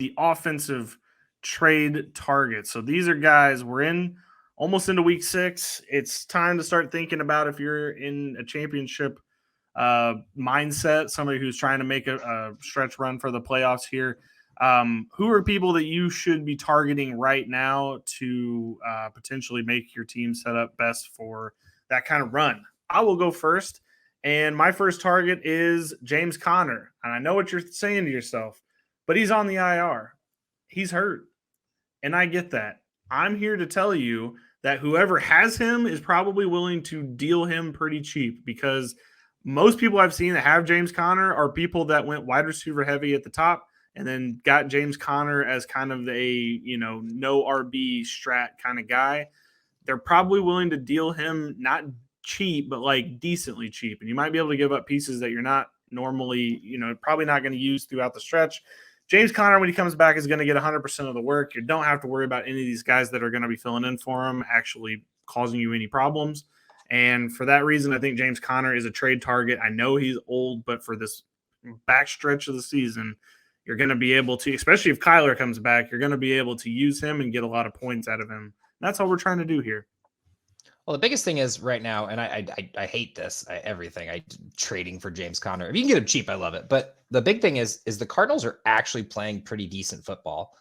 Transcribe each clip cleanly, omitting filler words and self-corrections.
the offensive trade targets. So these are guys we're in almost into week 6. It's time to start thinking about if you're in a championship mindset, somebody who's trying to make a stretch run for the playoffs here. Who are people that you should be targeting right now to potentially make your team set up best for that kind of run? I will go first. And my first target is James Conner. And I know what you're saying to yourself, but he's on the IR. He's hurt. And I get that. I'm here to tell you that whoever has him is probably willing to deal him pretty cheap, because most people I've seen that have James Conner are people that went wide receiver heavy at the top and then got James Conner as kind of a, no RB strat kind of guy. They're probably willing to deal him not cheap, but like decently cheap. And you might be able to give up pieces that you're not normally, probably not going to use throughout the stretch. James Conner, when he comes back, is going to get 100% of the work. You don't have to worry about any of these guys that are going to be filling in for him actually causing you any problems. And for that reason, I think James Conner is a trade target. I know he's old, but for this backstretch of the season, you're going to be able to, especially if Kyler comes back, you're going to be able to use him and get a lot of points out of him. That's all we're trying to do here. Well, the biggest thing is right now, and I hate this, everything. Trading for James Conner. If you can get him cheap, I love it. But the big thing is the Cardinals are actually playing pretty decent football.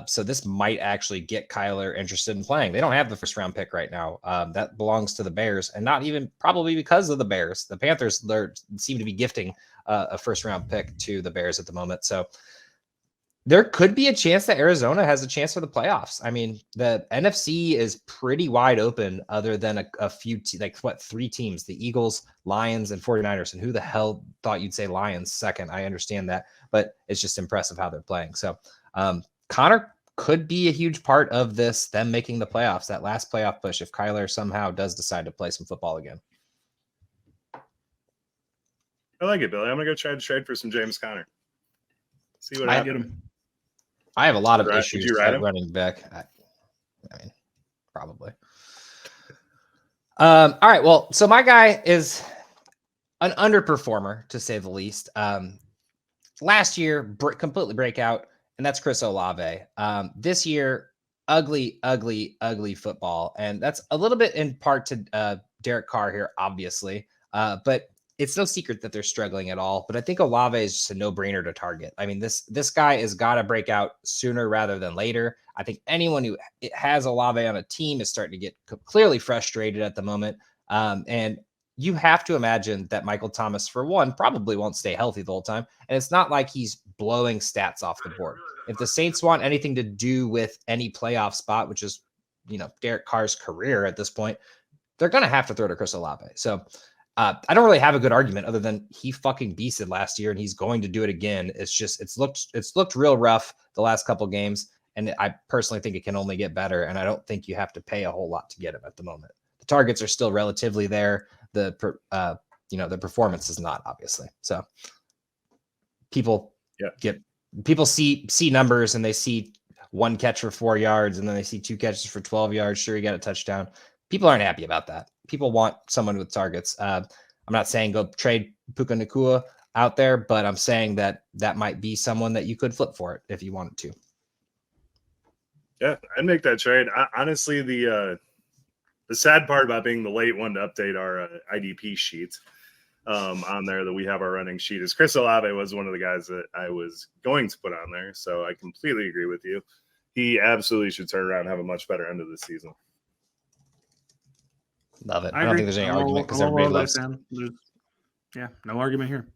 So this might actually get Kyler interested in playing. They don't have the first round pick right now. That belongs to the Bears, and not even probably because of the Bears. The Panthers seem to be gifting a first round pick to the Bears at the moment. So there could be a chance that Arizona has a chance for the playoffs. I mean, the NFC is pretty wide open other than a few, 3 teams, the Eagles, Lions, and 49ers. And who the hell thought you'd say Lions second? I understand that, but it's just impressive how they're playing. So Connor could be a huge part of this, them making the playoffs, that last playoff push, if Kyler somehow does decide to play some football again. I like it, Billy. I'm going to go try to trade for some James Conner. See what happens. I have a lot of issues at running back. I mean, probably. All right. Well, so my guy is an underperformer, to say the least. Last year, completely breakout, and that's Chris Olave. This year, ugly football. And that's a little bit in part to Derek Carr here, obviously. But it's no secret that they're struggling at all, but I think Olave is just a no-brainer to target. I mean, this guy has got to break out sooner rather than later. I think anyone who has Olave on a team is starting to get clearly frustrated at the moment. And you have to imagine that Michael Thomas, for one, probably won't stay healthy the whole time. And it's not like he's blowing stats off the board. If the Saints want anything to do with any playoff spot, which is, Derek Carr's career at this point, they're going to have to throw to Chris Olave. So I don't really have a good argument other than he fucking beasted last year and he's going to do it again. It's looked real rough the last couple games. And I personally think it can only get better. And I don't think you have to pay a whole lot to get him at the moment. The targets are still relatively there. The performance is not, obviously. So people see numbers and they see 1 catch for 4 yards and then they see 2 catches for 12 yards. Sure, you got a touchdown. People aren't happy about that. People want someone with targets. I'm not saying go trade Puka Nacua out there, but I'm saying that might be someone that you could flip for it if you wanted to. Yeah, I'd make that trade. Honestly, the sad part about being the late one to update our IDP sheet on there that we have our running sheet is Chris Olave was one of the guys that I was going to put on there. So I completely agree with you. He absolutely should turn around and have a much better end of the season. Love it. I don't think there's any argument because everybody loves it. Yeah, no argument here.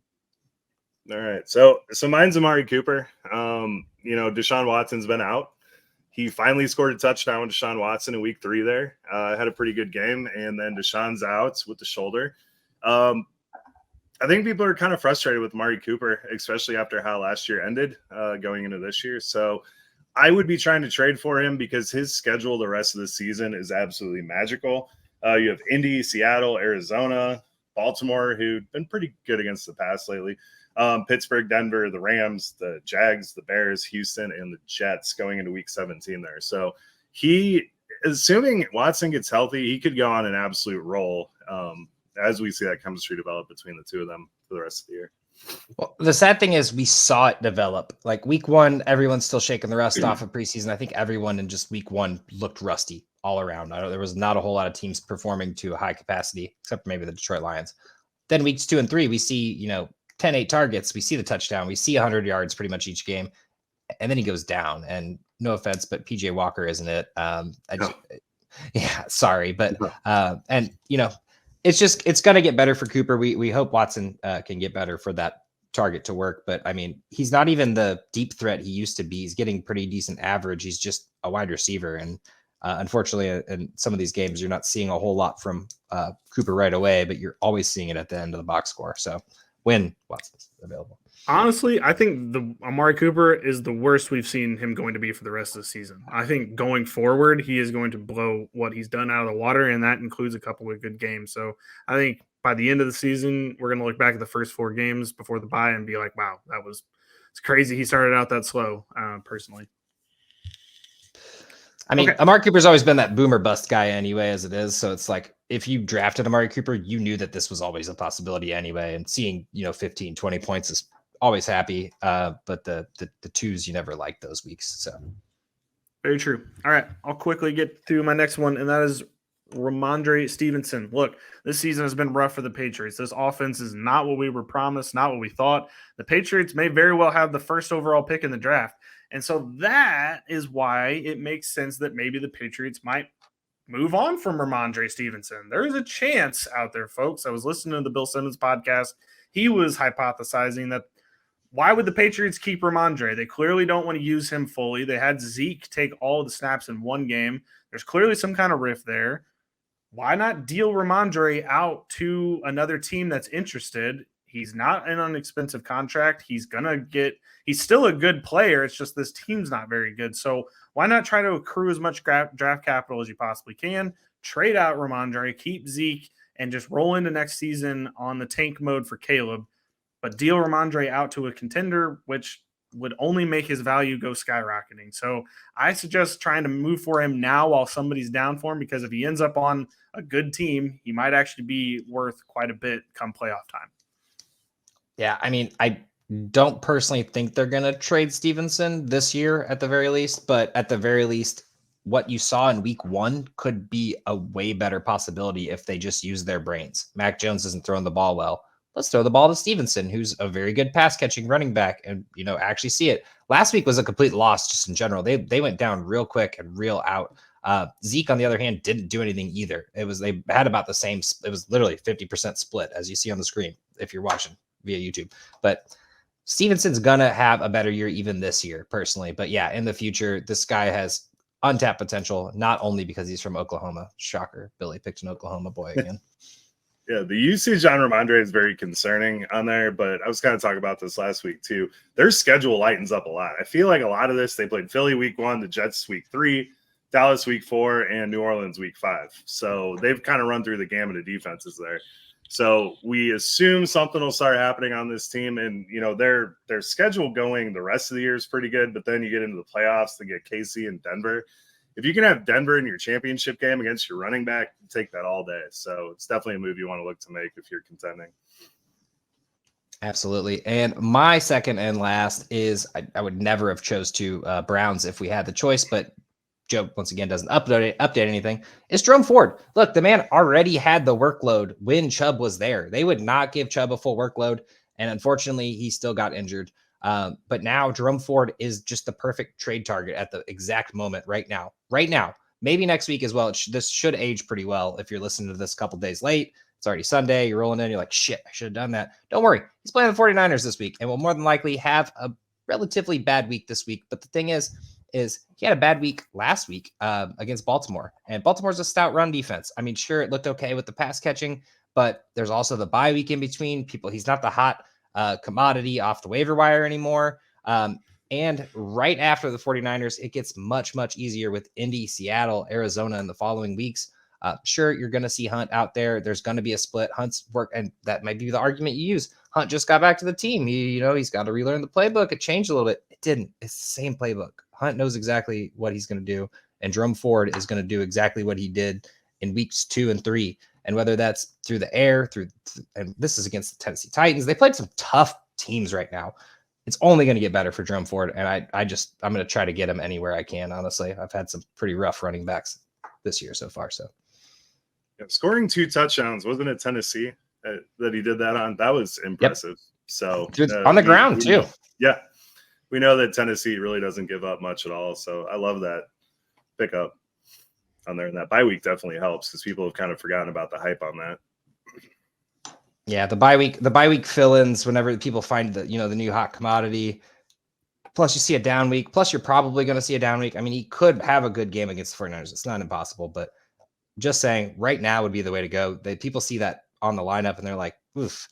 All right. So mine's Amari Cooper. Deshaun Watson's been out. He finally scored a touchdown with Deshaun Watson in week 3 there. Had a pretty good game. And then Deshaun's out with the shoulder. I think people are kind of frustrated with Amari Cooper, especially after how last year ended going into this year. So I would be trying to trade for him because his schedule the rest of the season is absolutely magical. You have Indy, Seattle, Arizona, Baltimore, who've been pretty good against the pass lately. Pittsburgh, Denver, the Rams, the Jags, the Bears, Houston, and the Jets going into week 17 there. So assuming Watson gets healthy, he could go on an absolute roll as we see that chemistry develop between the two of them for the rest of the year. Well, the sad thing is we saw it develop. Like week one, everyone's still shaking the rust off of preseason. I think everyone in just week one looked rusty all around. There was not a whole lot of teams performing to a high capacity, except for maybe the Detroit Lions. Then weeks 2 and 3, we see, 10-8 targets. We see the touchdown. We see 100 yards pretty much each game. And then he goes down. And no offense, but PJ Walker isn't it. Yeah, sorry. But, it's going to get better for Cooper. We hope Watson can get better for that target to work. But I mean, he's not even the deep threat he used to be. He's getting pretty decent average. He's just a wide receiver. And unfortunately, in some of these games, you're not seeing a whole lot from Cooper right away, but you're always seeing it at the end of the box score. So when Watson's available. Honestly, I think the Amari Cooper is the worst we've seen him going to be for the rest of the season. I think going forward, he is going to blow what he's done out of the water, and that includes a couple of good games. So I think by the end of the season, we're going to look back at the first 4 games before the bye and be like, wow, it's crazy he started out that slow, personally. I mean, Amari Cooper's always been that boomer bust guy anyway, as it is. So it's like, if you drafted Amari Cooper, you knew that this was always a possibility anyway. And seeing, 15, 20 points is always happy. But the twos, you never like those weeks. So very true. All right. I'll quickly get through my next one, and that is Ramondre Stevenson. Look, this season has been rough for the Patriots. This offense is not what we were promised, not what we thought. The Patriots may very well have the first overall pick in the draft. And so that is why it makes sense that maybe the Patriots might move on from Ramondre Stevenson. There is a chance out there, folks. I was listening to the Bill Simmons podcast. He was hypothesizing that why would the Patriots keep Ramondre? They clearly don't want to use him fully. They had Zeke take all the snaps in one game. There's clearly some kind of rift there. Why not deal Ramondre out to another team that's interested? He's not an inexpensive contract. He's still a good player. It's just this team's not very good. So why not try to accrue as much draft capital as you possibly can, trade out Ramondre, keep Zeke, and just roll into next season on the tank mode for Caleb, but deal Ramondre out to a contender, which would only make his value go skyrocketing. So I suggest trying to move for him now while somebody's down for him, because if he ends up on a good team, he might actually be worth quite a bit come playoff time. Yeah, I mean, I don't personally think they're going to trade Stevenson this year at the very least, but at the very least, what you saw in week 1 could be a way better possibility if they just use their brains. Mac Jones isn't throwing the ball well. Let's throw the ball to Stevenson, who's a very good pass catching running back, and actually see it. Last week was a complete loss just in general. They went down real quick and real out. Zeke, on the other hand, didn't do anything either. They had about the same. It was literally 50% split, as you see on the screen if you're watching via YouTube. But Stevenson's gonna have a better year even this year, personally. But yeah, in the future, this guy has untapped potential, not only because he's from Oklahoma. Shocker, Billy picked an Oklahoma boy again. Yeah, the usage on Ramondre is very concerning on there, but I was kind of talking about this last week too. Their schedule lightens up a lot. I feel like a lot of this, they played Philly week 1, the Jets week 3, Dallas week 4, and New Orleans week 5. So they've kind of run through the gamut of defenses there. So we assume something will start happening on this team, and their schedule going the rest of the year is pretty good. But then you get into the playoffs to get KC and Denver. If you can have Denver in your championship game against your running back, take that all day. So it's definitely a move you want to look to make if you're contending. Absolutely. And my second and last is I would never have chose to Browns if we had the choice, but Joe, once again, doesn't update anything. It's Jerome Ford. Look, the man already had the workload when Chubb was there. They would not give Chubb a full workload, and unfortunately, he still got injured. But now Jerome Ford is just the perfect trade target at the exact moment right now. Maybe next week as well. This should age pretty well if you're listening to this a couple days late. It's already Sunday. You're rolling in. You're like, shit, I should have done that. Don't worry. He's playing the 49ers this week and will more than likely have a relatively bad week this week. But the thing is he had a bad week last week against Baltimore. And Baltimore's a stout run defense. I mean, sure, it looked okay with the pass catching, but there's also the bye week in between. He's not the hot commodity off the waiver wire anymore. And right after the 49ers, it gets much, much easier with Indy, Seattle, Arizona in the following weeks. Sure, you're going to see Hunt out there. There's going to be a split. Hunt's work, and that might be the argument you use. Hunt just got back to the team. He's got to relearn the playbook. It changed a little bit. It didn't. It's the same playbook. Hunt knows exactly what he's going to do, and Jerome Ford is going to do exactly what he did in weeks 2 and 3. And whether that's through the air, and this is against the Tennessee Titans, they played some tough teams right now. It's only going to get better for Jerome Ford, and I'm going to try to get him anywhere I can. Honestly, I've had some pretty rough running backs this year so far. So, yeah, scoring 2 touchdowns, wasn't it Tennessee that he did that on? That was impressive. Yep. So on the ground too. Yeah, we know that Tennessee really doesn't give up much at all. So I love that pickup on there, and that bye week definitely helps because people have kind of forgotten about the hype on that. Yeah, the bye week fill-ins whenever people find the new hot commodity. Plus, you see a down week. Plus, you're probably going to see a down week. I mean, he could have a good game against the 49ers. It's not impossible, but just saying, right now would be the way to go. People see that on the lineup and they're like, "Oof,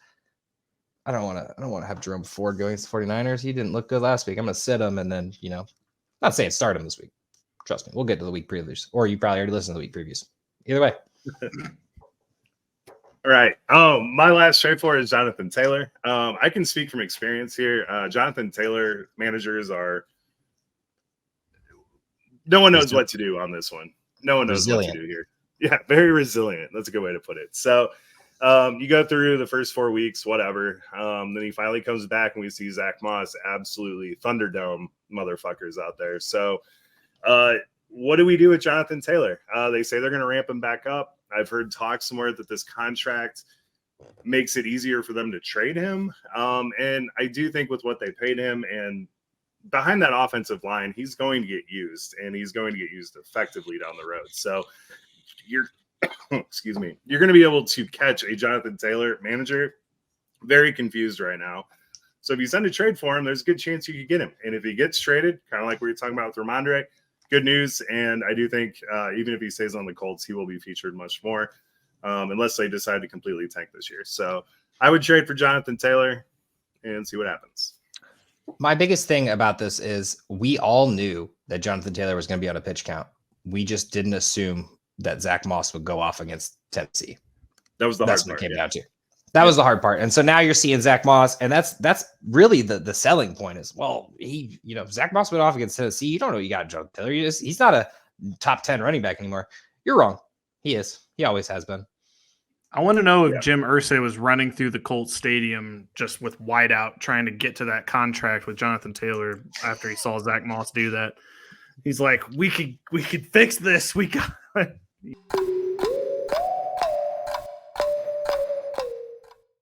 I don't want to have Jerome Ford going against the 49ers. He didn't look good last week. I'm going to sit him and then not saying start him this week. Trust me, we'll get to the week previews, or you probably already listened to the week previews. Either way." All right. My last trade for is Jonathan Taylor. I can speak from experience here. Jonathan Taylor managers no one knows what to do on this one. No one knows what to do here. Yeah, very resilient. That's a good way to put it. So you go through the first 4 weeks, whatever. Then he finally comes back and we see Zach Moss absolutely Thunderdome motherfuckers out there. So what do we do with Jonathan Taylor? They say they're going to ramp him back up. I've heard talk somewhere that this contract makes it easier for them to trade him. And I do think with what they paid him and behind that offensive line, he's going to get used, and he's going to get used effectively down the road. So you're going to be able to catch a Jonathan Taylor manager very confused right now. So if you send a trade for him, there's a good chance you could get him. And if he gets traded, kind of like we were talking about with Ramondre, good news. And I do think even if he stays on the Colts, he will be featured much more unless they decide to completely tank this year. So I would trade for Jonathan Taylor and see what happens. My biggest thing about this is we all knew that Jonathan Taylor was going to be on a pitch count. We just didn't assume that Zach Moss would go off against Tennessee. That's what it came down to. That was the hard part. And so now you're seeing Zach Moss, and that's really the selling point is, well, Zach Moss went off against Tennessee. You don't know you got Jonathan Taylor. He's not a top 10 running back anymore. You're wrong. He is. He always has been. I want to know if Jim Irsay was running through the Colts stadium just with whiteout trying to get to that contract with Jonathan Taylor after he saw Zach Moss do that. He's like, we could fix this. We got